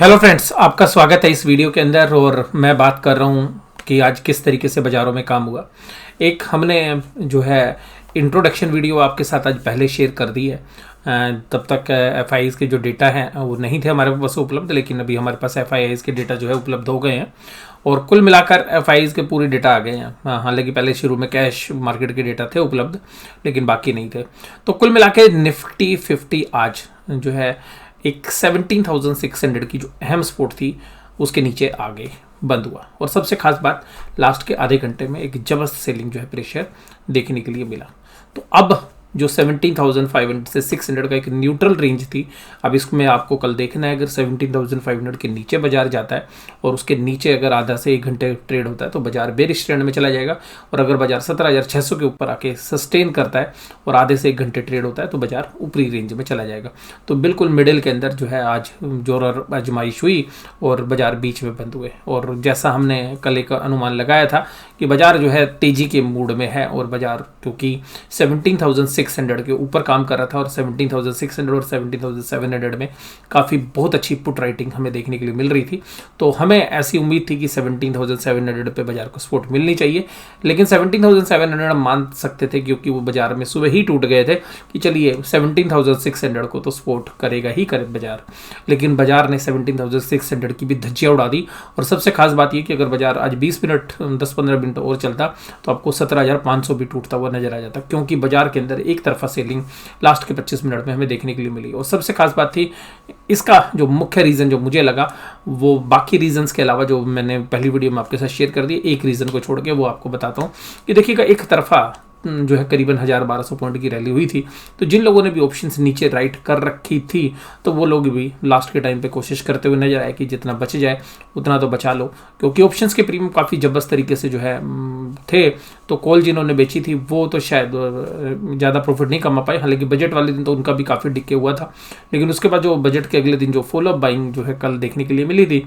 Hello friends, आपका स्वागत है इस वीडियो के अंदर। और मैं बात कर रहा हूँ कि आज किस तरीके से बाज़ारों में काम हुआ। एक हमने जो है इंट्रोडक्शन वीडियो आपके साथ आज पहले शेयर कर दी है। तब तक एफआईआईज़ के जो डेटा हैं वो नहीं थे हमारे पास उपलब्ध, लेकिन अभी हमारे पास एफआईआईज़ के डेटा जो है उपलब्ध हो गए हैं और कुल मिलाकर एफआईआईज़ के पूरे डेटा आ गए हैं। हालांकि पहले शुरू में कैश मार्केट के डेटा थे उपलब्ध, लेकिन बाकी नहीं थे। तो कुल मिला के निफ्टी 50 आज जो है एक 17,600 की जो अहम सपोर्ट थी उसके नीचे आगे बंद हुआ। और सबसे खास बात, लास्ट के आधे घंटे में एक जबरदस्त सेलिंग जो है प्रेशर देखने के लिए मिला। तो अब जो 17,500 से 600 का एक न्यूट्रल रेंज थी, अब इसमें आपको कल देखना है। अगर 17,500 के नीचे बाजार जाता है और उसके नीचे अगर आधा से 1 घंटे ट्रेड होता है तो बाजार बेरिश ट्रेंड में चला जाएगा। और अगर बाजार 17,600 के ऊपर आके सस्टेन करता है और आधे से 1 घंटे ट्रेड होता है तो बाजार ऊपरी रेंज में चला जाएगा। तो बिल्कुल मिडिल के अंदर जो है आज जोर आजमाइश हुई और बाजार बीच में बंद हुए। और जैसा हमने कल एक अनुमान लगाया था कि बाजार जो है तेजी के मूड में है, और बाजार क्योंकि 17,600 के ऊपर काम कर रहा था और 17,600 और 17,700 में काफ़ी बहुत अच्छी पुट राइटिंग हमें देखने के लिए मिल रही थी। तो हमें ऐसी उम्मीद थी कि 17,700 पे बाजार को सपोर्ट मिलनी चाहिए। लेकिन 17,700 हम मान सकते थे क्योंकि वो बाजार में सुबह ही टूट गए थे कि चलिए 17,600 को तो सपोर्ट करेगा ही करे बाजार। लेकिन बाजार ने 17,600 की भी धज्जियाँ उड़ा दी। और सबसे खास बात ये कि अगर बाजार आज 20 मिनट 10-15 मिनट और चलता तो आपको 17,500 भी टूटता हुआ नजर आ जाता, क्योंकि बाजार के अंदर एक तरफा सेलिंग लास्ट के 25 मिनट में हमें देखने के लिए मिली। और सबसे खास बात थी, इसका जो मुख्य रीज़न जो मुझे लगा वो बाकी रीजंस के अलावा जो मैंने पहली वीडियो में आपके साथ शेयर कर दिए, एक रीज़न को छोड़ के वो आपको बताता हूँ कि देखिएगा एक तरफा जो है करीबन 1,000-1,200 पॉइंट की रैली हुई थी। तो जिन लोगों ने भी ऑप्शंस नीचे राइट कर रखी थी तो वो लोग भी लास्ट के टाइम पे कोशिश करते हुए नजर आए कि जितना बच जाए उतना तो बचा लो, क्योंकि ऑप्शंस के प्रीमियम काफ़ी जबरदस्त तरीके से जो है थे। तो कॉल जिन्होंने बेची थी वो तो शायद ज़्यादा प्रॉफिट नहीं कमा पाए। हालांकि बजट वाले दिन तो उनका भी काफ़ी डिक्के हुआ था, लेकिन उसके बाद जो बजट के अगले दिन जो फॉलोअप बाइंग जो है कल देखने के लिए मिली थी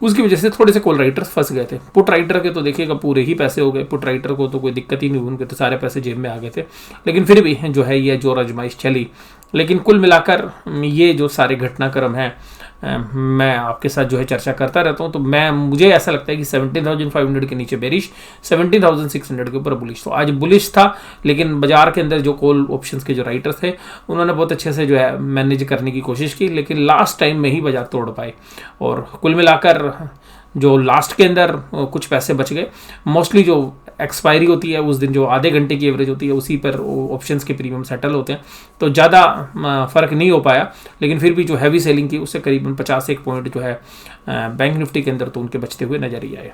उसकी वजह से थोड़े से कॉल राइटर्स फंस गए थे। पुट राइटर के तो देखिएगा पूरे ही पैसे हो गए, पुट राइटर को तो कोई दिक्कत ही नहीं हुई, उनके तो सारे पैसे जेब में आ गए थे। लेकिन फिर भी जो है ये जोर आजमाइश चली। लेकिन कुल मिलाकर ये जो सारे घटनाक्रम हैं मैं आपके साथ जो है चर्चा करता रहता हूँ। तो मुझे ऐसा लगता है कि 17,500 के नीचे बेरिश, 17,600 के ऊपर बुलिश। तो आज बुलिश था, लेकिन बाजार के अंदर जो कॉल ऑप्शंस के जो राइटर्स थे उन्होंने बहुत अच्छे से जो है मैनेज करने की कोशिश की, लेकिन लास्ट टाइम में ही बाजार तोड़ पाए। और कुल मिलाकर जो लास्ट के अंदर कुछ पैसे बच गए। मोस्टली जो एक्सपायरी होती है उस दिन जो आधे घंटे की एवरेज होती है उसी पर ऑप्शंस के प्रीमियम सेटल होते हैं, तो ज़्यादा फ़र्क नहीं हो पाया। लेकिन फिर भी जो हैवी सेलिंग की उससे करीबन 51 पॉइंट जो है बैंक निफ्टी के अंदर तो उनके बचते हुए नजर ही आए।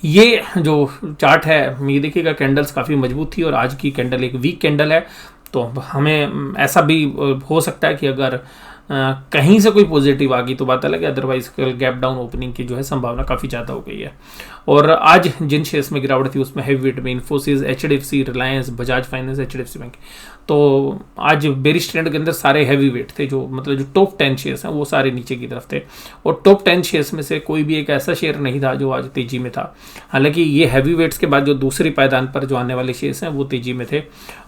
ये जो चार्ट है ये देखिएगा, कैंडल्स काफ़ी मजबूत थी और आज की कैंडल एक वीक कैंडल है। तो हमें ऐसा भी हो सकता है कि अगर कहीं से कोई पॉजिटिव आ गई तो बात अलग है, अदरवाइज कल गैप डाउन ओपनिंग की जो है संभावना काफ़ी ज़्यादा हो गई है। और आज जिन शेयर्स में गिरावट थी उसमें हैवी वेट में Infosys, HDFC, Reliance, Bajaj finance, HDFC bank. तो आज बेरिश ट्रेंड के अंदर सारे हैवी वेट थे, जो मतलब जो टॉप 10 शेयर्स हैं वो सारे नीचे की तरफ थे। और टॉप 10 शेयर्स में से कोई भी एक ऐसा शेयर नहीं था जो आज तेजी में था। हालांकि ये हैवी वेट्स के बाद जो दूसरी पायदान पर जो आने वाले शेयर्स हैं वो तेजी में थे।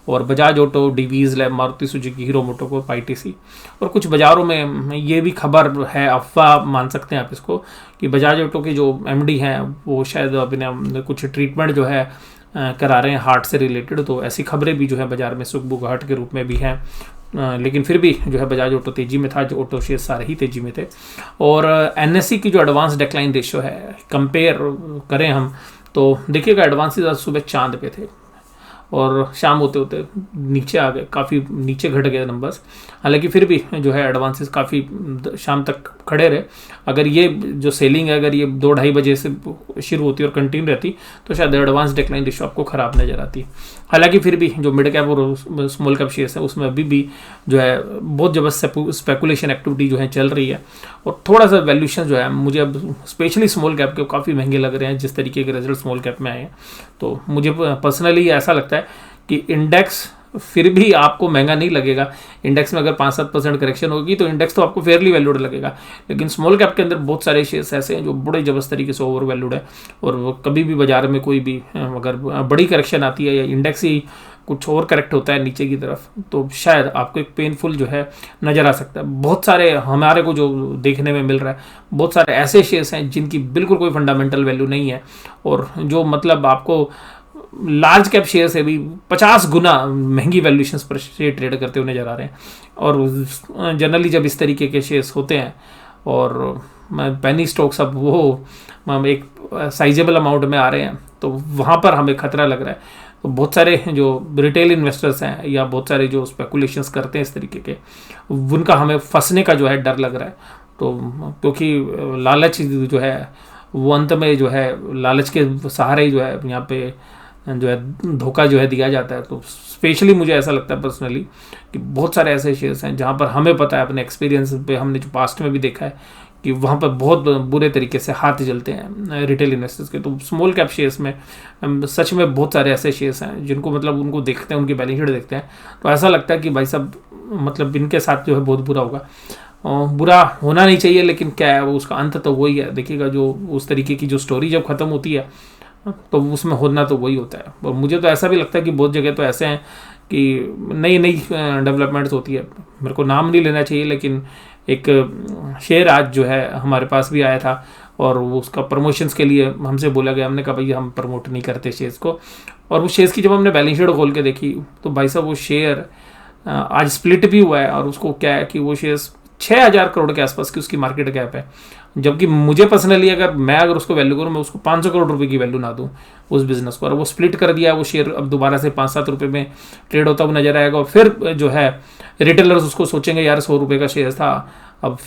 और Bajaj auto, Divi's lab, Maruti Suzuki, Hero MotoCorp, ITC. और कुछ बाजारों में ये भी खबर है, अफवाह मान सकते हैं आप इसको, कि बजाज ऑटो के जो एमडी हैं वो शायद अपने कुछ ट्रीटमेंट जो है करा रहे हैं हार्ट से रिलेटेड। तो ऐसी खबरें भी जो है बाजार में सुगबुगाहट के रूप में भी हैं। लेकिन फिर भी जो है बजाज ऑटो तेजी में था, जो ऑटो शेयर सारे ही तेजी में थे। और एनएससी की जो एडवांस डिक्लाइन रेशियो है कंपेयर करें हम तो देखिएगा, एडवांसेस आज सुबह चांद पे थे और शाम होते होते नीचे आ गए, काफ़ी नीचे घट गए नंबर्स। हालांकि फिर भी जो है एडवांसेस काफ़ी शाम तक खड़े रहे। अगर ये जो सेलिंग है अगर ये 2-2:30 बजे से शुरू होती और कंटिन्यू रहती तो शायद एडवांस डिक्लाइन रेशियो आपको ख़राब नज़र आती। हालांकि फिर भी जो मिड कैप और स्मॉल कैप शेयर्स है उसमें अभी भी जो है बहुत जबरदस्त स्पेकुलेशन एक्टिविटी जो है चल रही है। और थोड़ा सा वैल्यूशन जो है मुझे अब स्पेशली स्मॉल कैप के काफ़ी महंगे लग रहे हैं, जिस तरीके के रिजल्ट स्मॉल कैप में आए हैं। तो मुझे पर्सनली ऐसा लगता है कि इंडेक्स फिर भी आपको महंगा नहीं लगेगा। इंडेक्स में अगर 5-7% करेक्शन होगी तो इंडेक्स तो आपको फेयरली वैल्यूड लगेगा। लेकिन स्मॉल कैप के अंदर बहुत सारे शेयर्स ऐसे हैं जो बड़े जबरदस्त तरीके से ओवर वैल्यूड है। और कभी भी बाजार में कोई भी अगर बड़ी करेक्शन आती है या इंडेक्स ही कुछ और करेक्ट होता है नीचे की तरफ, तो शायद आपको एक पेनफुल जो है नज़र आ सकता है। बहुत सारे हमारे को जो देखने में मिल रहा है, बहुत सारे ऐसे शेयर्स हैं जिनकी बिल्कुल कोई फंडामेंटल वैल्यू नहीं है, और जो मतलब आपको लार्ज कैप शेयर से भी 50 गुना महंगी वैल्यूएशंस पर शेयर ट्रेड करते हुए नजर आ रहे हैं। और जनरली जब इस तरीके के शेयर्स होते हैं और पेनी स्टॉक्स अब वो एक साइजेबल अमाउंट में आ रहे हैं, तो वहाँ पर हमें खतरा लग रहा है। तो बहुत सारे जो रिटेल इन्वेस्टर्स हैं या बहुत सारे जो स्पेकुलेशंस करते हैं इस तरीके के, उनका हमें फंसने का जो है डर लग रहा है। तो क्योंकि लालच जो है वो अंत में जो है लालच के सहारे ही जो है यहाँ पे जो है धोखा जो है दिया जाता है। तो स्पेशली मुझे ऐसा लगता है पर्सनली कि बहुत सारे ऐसे शेयर्स हैं जहाँ पर हमें पता है, अपने एक्सपीरियंस पे हमने जो पास्ट में भी देखा है कि वहाँ पर बहुत बुरे तरीके से हाथ जलते हैं रिटेल इन्वेस्टर्स के। तो स्मॉल कैप शेयर्स में सच में बहुत सारे ऐसे शेयर्स हैं जिनको मतलब उनको देखते हैं, उनकी बैलेंस शीट देखते हैं तो ऐसा लगता है कि भाई साहब मतलब इनके साथ जो है बहुत बुरा होगा। बुरा होना नहीं चाहिए, लेकिन क्या है वो उसका अंत तो वही है। देखिएगा जो उस तरीके की जो स्टोरी जब ख़त्म होती है तो उसमें होना तो वही होता है। और मुझे तो ऐसा भी लगता है कि बहुत जगह तो ऐसे हैं कि नई नई डेवलपमेंट्स होती है, मेरे को नाम नहीं लेना चाहिए, लेकिन एक शेयर आज जो है हमारे पास भी आया था और वो उसका प्रमोशंस के लिए हमसे बोला गया। हमने कहा भाई हम प्रमोट नहीं करते शेयर्स को, और वो शेयर्स की जब हमने बैलेंस शीट खोल के देखी तो भाई साहब वो शेयर आज स्प्लिट भी हुआ है, और उसको क्या है कि वो शेयर्स 6,000 करोड़ के आसपास की उसकी मार्केट कैप है। जबकि मुझे पर्सनली अगर उसको वैल्यू करूँ, मैं उसको 500 करोड़ रुपए की वैल्यू ना दूँ उस बिजनेस को, और वो स्प्लिट कर दिया वो शेयर अब दोबारा से 5-7 रुपये में ट्रेड होता हुआ नजर आएगा। और फिर जो है रिटेलर्स उसको सोचेंगे यार 100 रुपये का शेयर था अब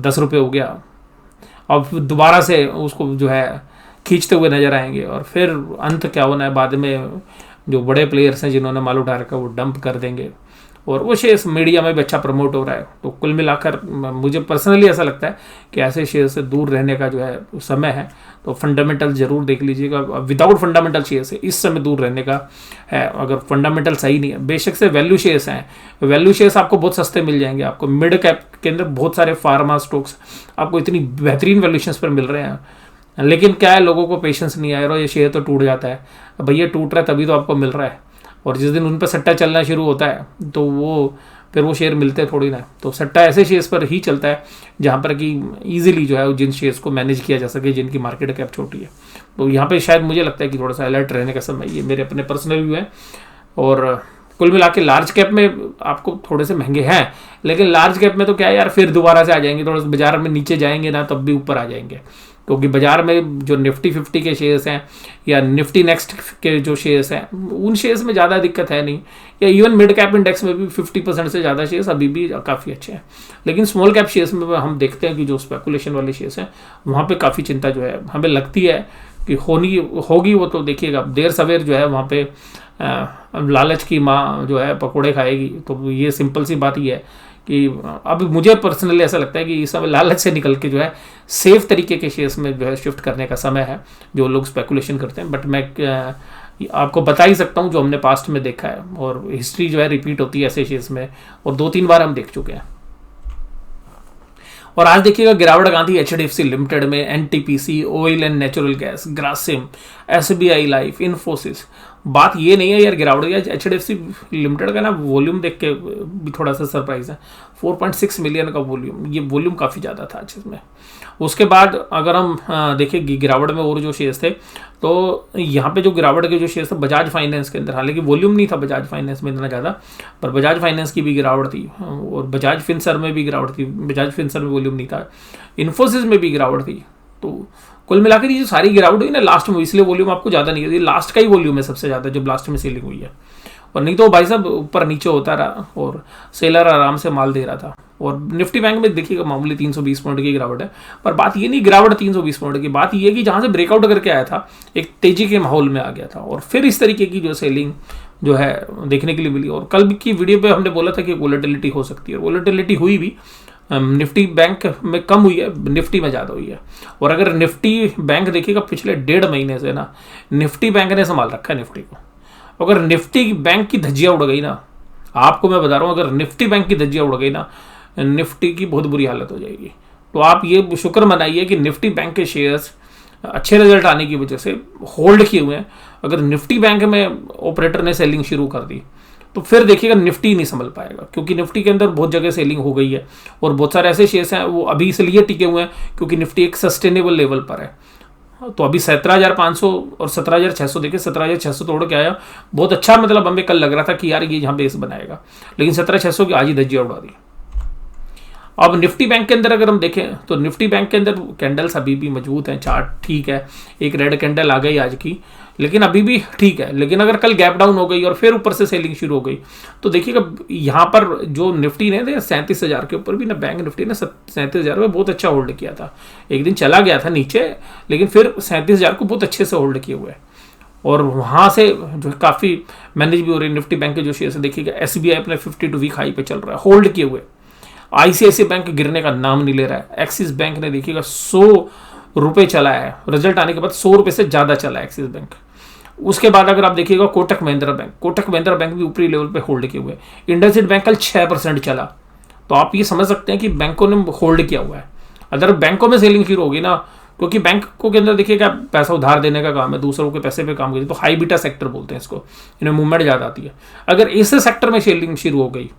10 रुपये हो गया, अब दोबारा से उसको जो है खींचते हुए नजर आएंगे। और फिर अंत क्या होना है, बाद में जो बड़े प्लेयर्स हैं जिन्होंने माल उठा रखा वो डंप कर देंगे, और वो शेयर्स मीडिया में भी अच्छा प्रमोट हो रहा है। तो कुल मिलाकर मुझे पर्सनली ऐसा लगता है कि ऐसे शेयर से दूर रहने का जो है समय है। तो फंडामेंटल जरूर देख लीजिएगा, विदाउट फंडामेंटल शेयर से इस समय दूर रहने का है। अगर फंडामेंटल सही नहीं है, बेशक से वैल्यू शेयर्स हैं, वैल्यू शेयर्स आपको बहुत सस्ते मिल जाएंगे। आपको मिड कैप के अंदर बहुत सारे फार्मा स्टॉक्स आपको इतनी बेहतरीन वैल्यूशंस पर मिल रहे हैं, लेकिन क्या है लोगों को पेशेंस नहीं आया, ये शेयर तो टूट जाता है। भैया टूट रहा है तभी तो आपको मिल रहा है, और जिस दिन उन पर सट्टा चलना शुरू होता है तो फिर वो शेयर मिलते हैं थोड़ी ना। तो सट्टा ऐसे शेयर्स पर ही चलता है जहाँ पर कि ईजिली जो है जिन शेयर्स को मैनेज किया जा सके, जिनकी मार्केट कैप छोटी है। तो यहाँ पे शायद मुझे लगता है कि थोड़ा सा अलर्ट रहने का समय, ये मेरे अपने पर्सनल व्यू है। और कुल मिला के लार्ज कैप में आपको थोड़े से महंगे हैं, लेकिन लार्ज कैप में तो क्या है यार फिर दोबारा से आ जाएंगे, थोड़ा सा बाजार में नीचे जाएंगे ना तब भी ऊपर आ जाएंगे, क्योंकि बाजार में जो निफ्टी 50 के शेयर्स हैं या निफ्टी नेक्स्ट के जो शेयर्स हैं उन शेयर्स में ज़्यादा दिक्कत है नहीं, या इवन मिड कैप इंडेक्स में भी 50% से ज़्यादा शेयर्स अभी भी काफ़ी अच्छे हैं। लेकिन स्मॉल कैप शेयर्स में हम देखते हैं कि जो स्पेकुलेशन वाले शेयर्स हैं वहाँ पे काफ़ी चिंता जो है हमें लगती है कि होगी। वो तो देखिएगा देर सवेर जो है वहाँ पे लालच की माँ जो है पकौड़े खाएगी। तो ये सिंपल सी बात ही है कि अब मुझे पर्सनली ऐसा लगता है कि इस समय लालच से निकल के जो है सेफ तरीके के शेयर्स में जो है शिफ्ट करने का समय है, जो लोग स्पेकुलेशन करते हैं। बट मैं आपको बता ही सकता हूँ जो हमने पास्ट में देखा है, और हिस्ट्री जो है रिपीट होती है ऐसे शेयर्स में, और 2-3 बार हम देख चुके हैं। और आज देखिएगा गिरावट गांधी एचडीएफसी लिमिटेड में, NTPC, oil and natural gas, Grasim, SBI life, Infosys. बात ये नहीं है यार गिरावट, एचडीएफसी लिमिटेड का ना वॉल्यूम देख के भी थोड़ा सा सरप्राइज है। 4.6 मिलियन का वॉल्यूम, ये वॉल्यूम काफ़ी ज़्यादा था आज इसमें। उसके बाद अगर हम देखें गिरावट में और जो शेयर्स थे, तो यहाँ पे जो गिरावट के जो शेयर्स थे बजाज फाइनेंस के अंदर, हालांकि वॉल्यूम नहीं था बजाज फाइनेंस में इतना ज़्यादा, पर बजाज फाइनेंस की भी गिरावट थी, और बजाज फिनसर में भी गिरावट थी। बजाज फिनसर में वॉल्यूम नहीं था, इन्फोसिस में भी गिरावट थी। तो कुल मिलाकर ये जो सारी गिरावट हुई ना लास्ट में, इसलिए वॉल्यूम आपको ज़्यादा नहीं है, लास्ट का ही वॉल्यूम है सबसे ज़्यादा जो लास्ट में सेलिंग हुई है। और नहीं तो भाई साहब ऊपर नीचे होता रहा और सेलर आराम से माल दे रहा था। और निफ्टी बैंक में देखिएगा मामूली 320 पॉइंट की गिरावट है, पर बात ये नहीं गिरावट 320 पॉइंट की, बात ये कि जहाँ से ब्रेकआउट करके आया था एक तेजी के माहौल में आ गया था, और फिर इस तरीके की जो सेलिंग जो है देखने के लिए मिली। और कल की वीडियो पे हमने बोला था कि वोलेटिलिटी हो सकती है, वोलेटिलिटी हुई भी, निफ्टी बैंक में कम हुई है, निफ्टी में ज़्यादा हुई है। और अगर निफ्टी बैंक देखिएगा पिछले 1.5 महीने से ना निफ्टी बैंक ने संभाल रखा है निफ्टी को। अगर निफ्टी बैंक की धज्जियाँ उड़ गई ना, आपको मैं बता रहा हूँ, अगर निफ्टी बैंक की धज्जियाँ उड़ गई ना, निफ्टी की बहुत बुरी हालत हो जाएगी। तो आप ये शुक्र मनाइए कि निफ्टी बैंक के शेयर्स अच्छे रिजल्ट आने की वजह से होल्ड किए हुए हैं। अगर निफ्टी बैंक में ऑपरेटर ने सेलिंग शुरू कर दी तो फिर देखिएगा निफ्टी नहीं संभल पाएगा, क्योंकि निफ्टी के अंदर बहुत जगह सेलिंग हो गई है और बहुत सारे ऐसे शेयर्स हैं वो अभी इसलिए टिके हुए हैं क्योंकि निफ्टी एक सस्टेनेबल लेवल पर है। तो अभी 17,500 और 17,600 देखिए, 17,600 तोड़ के आया, बहुत अच्छा, मतलब हमें कल लग रहा था कि यार ये यहाँ बेस बनाएगा, लेकिन 17,600 की आज ही धज्जियां उड़ा दी। अब निफ्टी बैंक के अंदर अगर हम देखें तो निफ्टी बैंक के अंदर कैंडल्स अभी भी मजबूत हैं, चार्ट ठीक है, एक रेड कैंडल आ गई आज की, लेकिन अभी भी ठीक है। लेकिन अगर कल गैप डाउन हो गई और फिर ऊपर से सेलिंग शुरू हो गई तो देखिएगा यहाँ पर जो निफ्टी ने 37,000 के ऊपर भी ना, बैंक निफ्टी ने 37,000 में बहुत अच्छा होल्ड किया था। एक दिन चला गया था नीचे, लेकिन फिर 37,000 को बहुत अच्छे से होल्ड किए हुए, और वहाँ से जो काफ़ी मैनेज भी हो रही है। निफ्टी बैंक के जो शेयर से देखिएगा, SBI अपने 52 वीक हाई पे चल रहा है, होल्ड किए हुए। ICICI बैंक गिरने का नाम नहीं ले रहा है। एक्सिस बैंक ने देखिएगा 100 रुपये चला है, रिजल्ट आने के बाद 100 रुपये से ज़्यादा चला है एक्सिस बैंक। उसके बाद अगर आप देखिएगा कोटक महिंद्रा बैंक भी ऊपरी लेवल पे होल्ड किए हुए। इंडसइंड बैंक कल 6% चला, तो आप ये समझ सकते हैं कि बैंकों ने होल्ड किया हुआ है। अगर बैंकों में सेलिंग शुरू होगी ना, क्योंकि बैंकों के अंदर देखिएगा पैसा उधार देने का काम है, दूसरों के पैसे पे काम करती है, तो हाई बीटा सेक्टर बोलते हैं इसको, इन्हें मूवमेंट ज़्यादा आती है। अगर इस सेक्टर में सेलिंग शुरू हो गई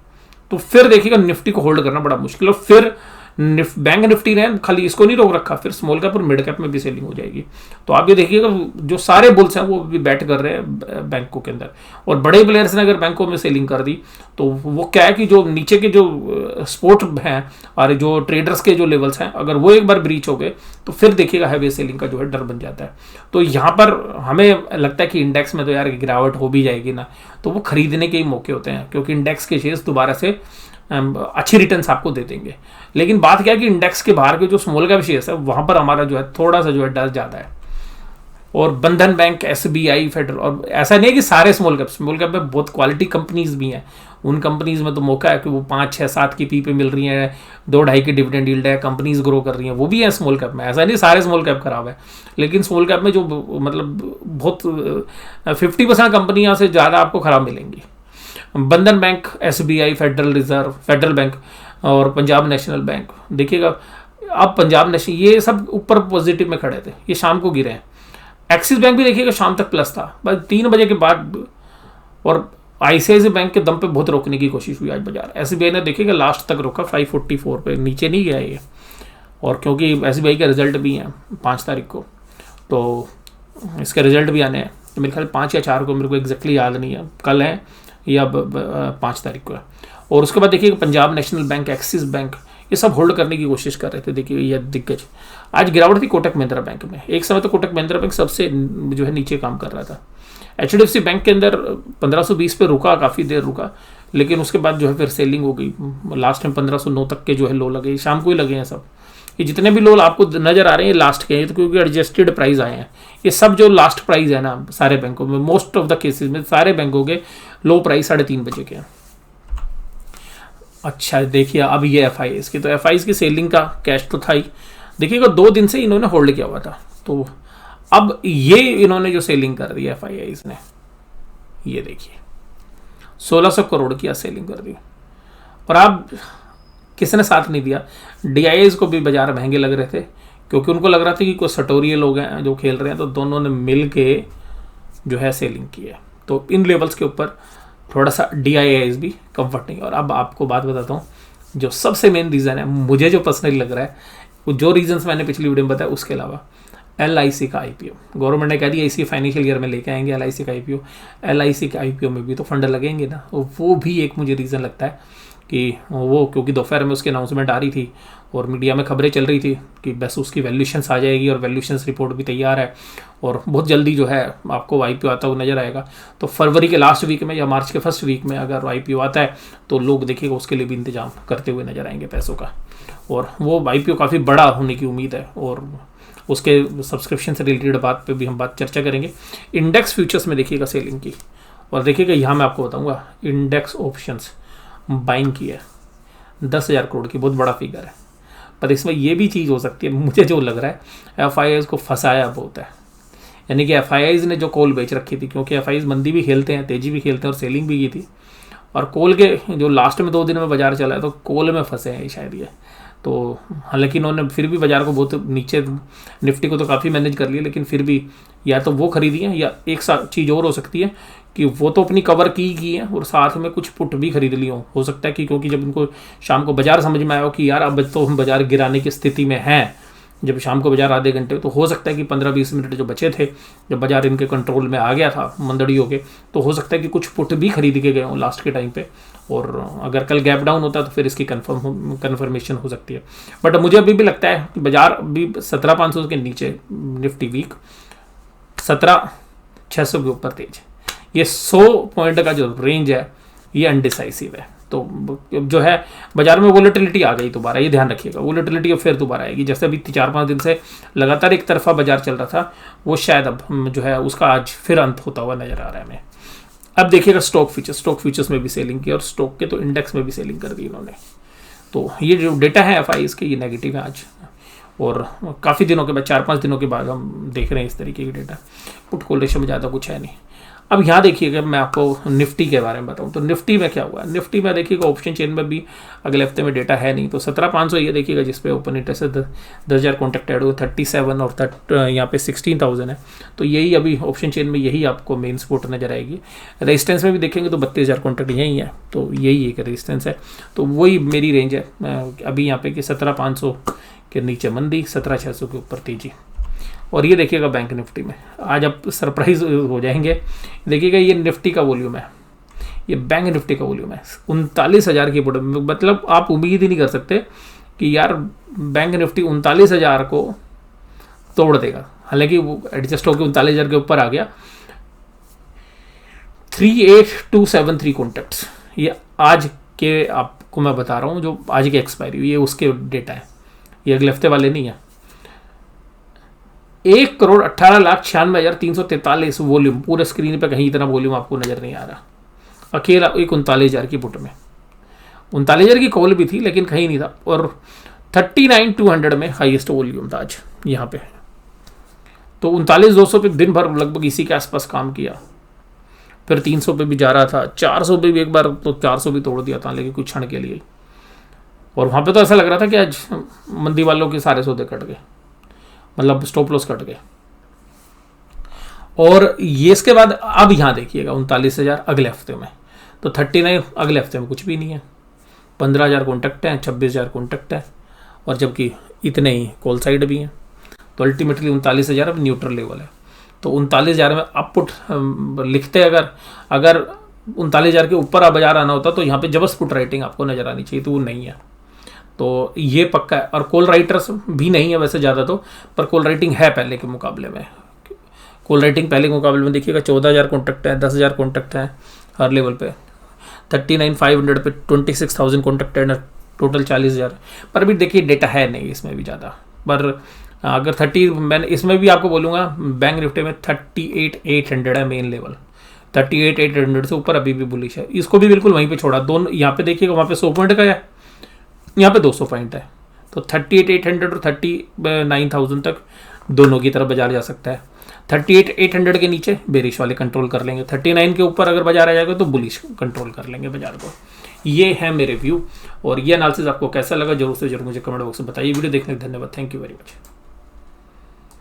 तो फिर देखिएगा निफ्टी को होल्ड करना बड़ा मुश्किल है। फिर बैंक निफ्टी ने खाली इसको नहीं रोक रखा, फिर स्मॉल कैप और मिड कैप में भी सेलिंग हो जाएगी। तो आप ये देखिएगा जो सारे बुल्स हैं वो भी बैट कर रहे हैं बैंकों के अंदर, और बड़े प्लेयर्स ने अगर बैंकों में सेलिंग कर दी तो वो क्या है कि जो नीचे के जो स्पोर्ट हैं और जो ट्रेडर्स के जो लेवल्स हैं, अगर वो एक बार ब्रीच हो गए तो फिर देखिएगा हैवी सेलिंग का जो है डर बन जाता है। तो यहाँ पर हमें लगता है कि इंडेक्स में तो यार गिरावट हो भी जाएगी ना, तो वो खरीदने के ही मौके होते हैं, क्योंकि इंडेक्स के शेयर्स दोबारा से अच्छी रिटर्न्स आपको दे देंगे। लेकिन बात क्या है कि इंडेक्स के बाहर के जो स्मॉल कैप शेयर्स है वहां पर हमारा जो है थोड़ा सा जो है डर ज़्यादा है। और बंधन बैंक, SBI, फेडरल, और ऐसा नहीं है कि सारे स्मॉल कैप में बहुत क्वालिटी कंपनीज भी हैं। उन कंपनीज में तो मौका है कि वो 5, 6, 7 की पी पे मिल रही है, 2-2.5 की डिविडेंड यील्ड है, कंपनीज ग्रो कर रही हैं, वो भी है स्मॉल कैप में। ऐसा नहीं सारे स्मॉल कैप खराब है, लेकिन स्मॉल कैप में जो मतलब बहुत 50% कंपनियां से ज़्यादा आपको खराब मिलेंगी। बंधन bank, SBI, federal reserve, federal bank और पंजाब नेशनल बैंक, देखिएगा अब पंजाब नेशनल, ये सब ऊपर पॉजिटिव में खड़े थे, ये शाम को गिरे हैं। एक्सिस बैंक भी देखिएगा शाम तक प्लस था, बस 3 बजे के बाद। और ICICI बैंक के दम पे बहुत रोकने की कोशिश हुई आज बाजार। SBI ने देखिएगा लास्ट तक रोका 544 पे, नीचे नहीं गया ये। और क्योंकि SBI के रिजल्ट भी हैं 5 तारीख को, तो इसके रिजल्ट भी आने हैं, तो मेरे ख्याल 5 या 4 को, मेरे को एग्जैक्टली याद नहीं है, कल है या 5 तारीख को है। और उसके बाद देखिए Punjab national bank, axis bank, ये सब होल्ड करने की कोशिश कर रहे थे। देखिए ये दिग्गज, आज गिरावट थी कोटक महिंद्रा बैंक में। एक समय तो कोटक महिंद्रा बैंक सबसे जो है नीचे काम कर रहा था। HDFC बैंक के अंदर 1520 पे रुका, काफ़ी देर रुका, लेकिन उसके बाद जो है फिर सेलिंग हो गई। लास्ट में 1509 तक के जो है लो लगे, शाम को ही लगे हैं सब। ये जितने भी लो आपको नजर आ रहे हैं ये लास्ट के हैं, तो क्योंकि एडजस्टेड प्राइस आए हैं, ये सब जो लास्ट प्राइस है ना सारे बैंकों में, मोस्ट ऑफ द केसेस में सारे बैंकों के लो प्राइस 3:30 बजे के हैं। अच्छा देखिए अब ये FIs की, तो FIs की सेलिंग का कैश तो था ही, देखिएगा 2 दिन से इन्होंने होल्ड किया हुआ था, तो अब ये इन्होंने जो सेलिंग कर दी FIs ने, ये देखिए 1600 करोड़ की सेलिंग कर दी। और अब किसने साथ नहीं दिया? DIIs को भी बाजार महंगे लग रहे थे, क्योंकि उनको लग रहा था कि कोई सटोरिये लोग हैं जो खेल रहे हैं, तो दोनों ने मिल के जो है सेलिंग की है। तो इन लेवल्स के ऊपर थोड़ा सा DIIs भी कंफर्ट नहीं। और अब आपको बात बताता हूँ, जो सबसे मेन रीज़न है, मुझे जो पर्सनली लग रहा है, वो जो रीजंस मैंने पिछली वीडियो में बताया उसके अलावा, LIC का IPO। गवर्नमेंट ने कह दिया इसी फाइनेंशियल ईयर में लेके आएंगे LIC का IPO। LIC के IPO में भी तो फंड लगेंगे ना, वो भी एक मुझे रीज़न लगता है कि वो, क्योंकि दोपहर में उसकी अनाउंसमेंट आ रही थी और मीडिया में खबरें चल रही थी कि बस उसकी वैल्यूशंस आ जाएगी, और वैल्यूशंस रिपोर्ट भी तैयार है और बहुत जल्दी जो है आपको IPO आता हुआ नज़र आएगा। तो फरवरी के लास्ट वीक में या मार्च के फर्स्ट वीक में अगर IPO आता है तो लोग देखिएगा उसके लिए भी इंतजाम करते हुए नजर आएंगे पैसों का, और वो IPO काफ़ी बड़ा होने की उम्मीद है। और उसके सब्सक्रिप्शन से रिलेटेड बात पे भी हम चर्चा करेंगे। इंडेक्स फ्यूचर्स में देखिएगा सेलिंग की, और देखिएगा यहाँ मैं आपको बताऊँगा इंडेक्स ऑप्शंस बाइंग की है 10,000 करोड़ की, बहुत बड़ा फिगर है। पर इसमें ये भी चीज़ हो सकती है, मुझे जो लग रहा है FIs को फंसाया बहुत है, यानी कि FIs ने जो कॉल बेच रखी थी, क्योंकि FIs मंदी भी खेलते हैं, तेजी भी खेलते हैं, और सेलिंग भी की थी, और कॉल के जो लास्ट में 2 दिन में बाजार चला है तो कॉल में फंसे हैं शायद ये। तो हालांकि इन्होंने फिर भी बाजार को बहुत नीचे, निफ्टी को तो काफ़ी मैनेज कर लिया, लेकिन फिर भी या तो वो खरीदी है या एक चीज़ और हो सकती है कि वो तो अपनी कवर की है और साथ में कुछ पुट भी खरीद ली हो सकता है कि क्योंकि जब इनको शाम को बाजार समझ में आया हो कि यार अब तो हम बाजार गिराने की स्थिति में हैं, जब शाम को बाजार आधे घंटे, तो हो सकता है कि 15-20 मिनट जो बचे थे, जब बाजार इनके कंट्रोल में आ गया था मंदड़ी हो के, तो हो सकता है कि कुछ पुट भी खरीद के गए हों लास्ट के टाइम पे, और अगर कल गैप डाउन होता तो फिर इसकी कन्फर्मेशन हो सकती है। बट मुझे अभी भी लगता है कि बाजार अभी 17,500 के नीचे, निफ्टी वीक 17,600 के ऊपर तेज है। ये 100 पॉइंट का जो रेंज है ये अनडिसाइसिव है। तो जो है बाजार में वोलेटिलिटी आ गई दोबारा, ये ध्यान रखिएगा, वोलेटिलिटी अब फिर दोबारा आएगी। जैसे अभी 4-5 दिन से लगातार एक तरफा बाजार चल रहा था, वो शायद अब जो है उसका आज फिर अंत होता हुआ नजर आ रहा है हमें। अब देखिएगा स्टॉक फ्यूचर्स में भी सेलिंग की, और स्टॉक के तो इंडेक्स में भी सेलिंग कर दी इन्होंने। तो ये जो डेटा है FIs के, ये नेगेटिव है आज, और काफ़ी दिनों के बाद, 4-5 दिनों के बाद हम देख रहे हैं इस तरीके की डेटा। पुट कॉल रेशियो में ज़्यादा कुछ है नहीं। अब यहाँ देखिएगा, मैं आपको निफ्टी के बारे में बताऊँ तो निफ्टी में क्या हुआ। निफ्टी में देखिएगा ऑप्शन चेन में भी अगले हफ्ते में डेटा है नहीं, तो 17,500 ये देखिएगा जिस पे ओपन इंटरेस्ट 10,000 कॉन्टैक्ट ऐड हो, 37 और यहाँ पे 16,000 है। तो यही अभी ऑप्शन चेन में यही आपको मेन सपोर्ट नजर आएगी। रेजिस्टेंस में भी देखेंगे तो 32,000 कॉन्टैक्ट यही है, तो यही एक रेजिस्टेंस है। तो वही मेरी रेंज है अभी यहाँ पे कि 17,500 के नीचे मंदी, 17,600 के ऊपर तेजी। और ये देखिएगा बैंक निफ्टी में, आज आप सरप्राइज हो जाएंगे। देखिएगा ये निफ्टी का वॉल्यूम है, ये बैंक निफ्टी का वॉल्यूम है 39,000 की पुट। मतलब आप उम्मीद ही नहीं कर सकते कि यार बैंक निफ्टी 39,000 को तोड़ देगा। हालांकि वो एडजस्ट होकर 39,000 के ऊपर आ गया। 38,273 कॉन्टैक्ट्स, ये आज के आपको मैं बता रहा हूँ, जो आज की एक्सपायरी, ये उसके डेटा है, ये अगले हफ्ते वाले नहीं है। 1,18,96,343 वॉल्यूम, पूरे स्क्रीन पे कहीं इतना वॉल्यूम आपको नजर नहीं आ रहा। अकेला एक 39,000 की पुट में, 39,000 की कॉल भी थी लेकिन कहीं नहीं था। और 39,200 में हाईएस्ट वॉल्यूम था आज यहाँ पे। तो 39,200 पे दिन भर लगभग इसी के आसपास काम किया, फिर 300 पे भी जा रहा था, 400 पे भी एक बार, तो 400 भी तोड़ दिया था लेकिन कुछ क्षण के लिए। और वहाँ पे तो ऐसा लग रहा था कि आज मंदी वालों के सारे सौदे कट गए, मतलब स्टॉप लॉस कट गए। और ये इसके बाद अब यहाँ देखिएगा 39,000 अगले हफ्ते में, तो 39 अगले हफ्ते में कुछ भी नहीं है। 15,000 कॉन्टैक्ट हैं, 26,000 कॉन्टैक्ट हैं, और जबकि इतने ही कॉल साइड भी हैं। तो अल्टीमेटली 39,000 अब न्यूट्रल लेवल है। तो 39,000 में अब पुट लिखते, अगर 39,000 के ऊपर अब बाजार आना होता तो यहाँ पे जबरदस्त पुट राइटिंग आपको नजर आनी चाहिए, तो वो नहीं है। तो ये पक्का है। और कॉल राइटर्स भी नहीं है वैसे ज़्यादा तो, पर कॉल राइटिंग है पहले के मुकाबले में। कॉल राइटिंग पहले के मुकाबले में देखिएगा 14,000 कॉन्टैक्ट है, 10,000 कॉन्टैक्ट है हर लेवल पे, 39,500 पे 26,000 कॉन्टैक्ट है, टोटल 40,000। पर भी देखिए डेटा है नहीं इसमें भी ज़्यादा। पर अगर 30, मैंने इसमें भी आपको बोलूँगा बैंक निफ्टी में 38,800 है मेन लेवल। 38,800 से ऊपर अभी भी बुलिश है, इसको भी बिल्कुल वहीं पे छोड़ा। दोनों यहाँ पे देखिएगा, वहाँ पे 100 पॉइंट का है, यहाँ पे 200 पॉइंट है। तो 38,800 और 39,000 तक दोनों की तरफ बाजार जा सकता है। 38,800 के नीचे बेरिश वाले कंट्रोल कर लेंगे, 39 के ऊपर अगर बाजार आ जाएगा तो बुलिश कंट्रोल कर लेंगे बाजार को। ये है मेरे व्यू, और ये एनालिसिस आपको कैसा लगा जरूर से जरूर मुझे कमेंट बॉक्स में बताइए। वीडियो देखने के धन्यवाद, थैंक यू वेरी मच।